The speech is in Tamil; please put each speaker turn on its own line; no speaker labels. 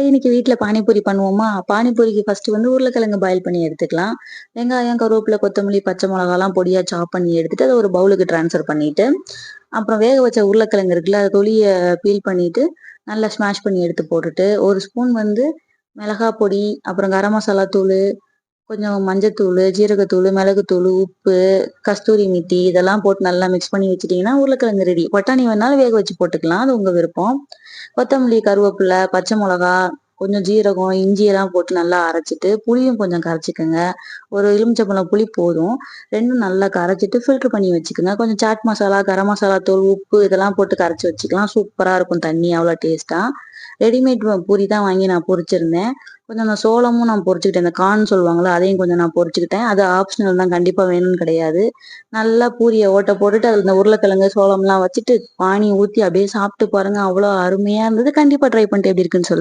இன்னைக்கு வீட்ல பானிபூரி பண்ணுவோமா? பானிபூரிக்கு ஃபர்ஸ்ட் வந்து உருளைக்கிழங்கு பாயில் பண்ணி எடுத்துக்கலாம். வெங்காயம், கருவேப்பிலை, கொத்தமல்லி, பச்சை மிளகாலாம் பொடியா சாப் பண்ணி எடுத்துட்டு, அத ஒரு பவுலுக்கு ட்ரான்ஸ்ஃபர் பண்ணிட்டு, அப்புறம் வேக வச்ச உருளைக்கிழங்கு இருக்குல்ல, அத தொலிய பீல் பண்ணிட்டு, நல்லா ஸ்மாஷ் பண்ணி எடுத்து போட்டுட்டு, 1 ஸ்பூன் வந்து மிளகா பொடி, அப்புறம் கரம் மசாலா தூளு, கொஞ்சம் மஞ்சத்தூளு, ஜீரகத்தூளு, மிளகுத்தூளு, உப்பு, கஸ்தூரி மேத்தி இதெல்லாம் போட்டு நல்லா மிக்ஸ் பண்ணி வச்சுட்டீங்கன்னா, உருளைக்கிழங்கு ரெடி. பட்டாணி வேணாலும் வேக வச்சு போட்டுக்கலாம். அது உங்க விருப்பம். கொத்தமல்லி, கருவேப்பிலை, பச்சை மிளகா, கொஞ்சம் ஜீரகம், இஞ்சி எல்லாம் போட்டு நல்லா அரைச்சிட்டு, புளியும் கொஞ்சம் கரைச்சுக்கங்க. ஒரு எலுமிச்சம்பழம் புளி போதும். 2ம் நல்லா கரைச்சிட்டு ஃபில்டர் பண்ணி வச்சுக்கங்க. கொஞ்சம் சாட் மசாலா, கரம் மசாலா தூள், உப்பு இதெல்லாம் போட்டு கரைச்சு வச்சுக்கலாம். சூப்பரா இருக்கும் தண்ணி அவ்வளோ டேஸ்ட்டா. ரெடிமேட் பூரி தான் வாங்கி நான் பொரிச்சிருந்தேன். கொஞ்சம் அந்த சோளமும் நான் பொரிச்சுக்கிட்டேன். இந்த கார்ன் சொல்லுவாங்கல்ல, அதையும் கொஞ்சம் நான் பொரிச்சுக்கிட்டேன். அது ஆப்ஷனல் தான். கண்டிப்பா வேணும்னு கிடையாது. நல்லா பூரிய ஓட்ட போட்டுட்டு, அதுல இந்த உருளைக்கிழங்கு, சோளம்லாம் வச்சுட்டு, பானி ஊத்தி அப்படியே சாப்பிட்டு பாருங்க. அவ்வளோ அருமையா இருந்தது. கண்டிப்பா ட்ரை பண்ணிட்டு எப்படி இருக்குன்னு சொல்லுங்க.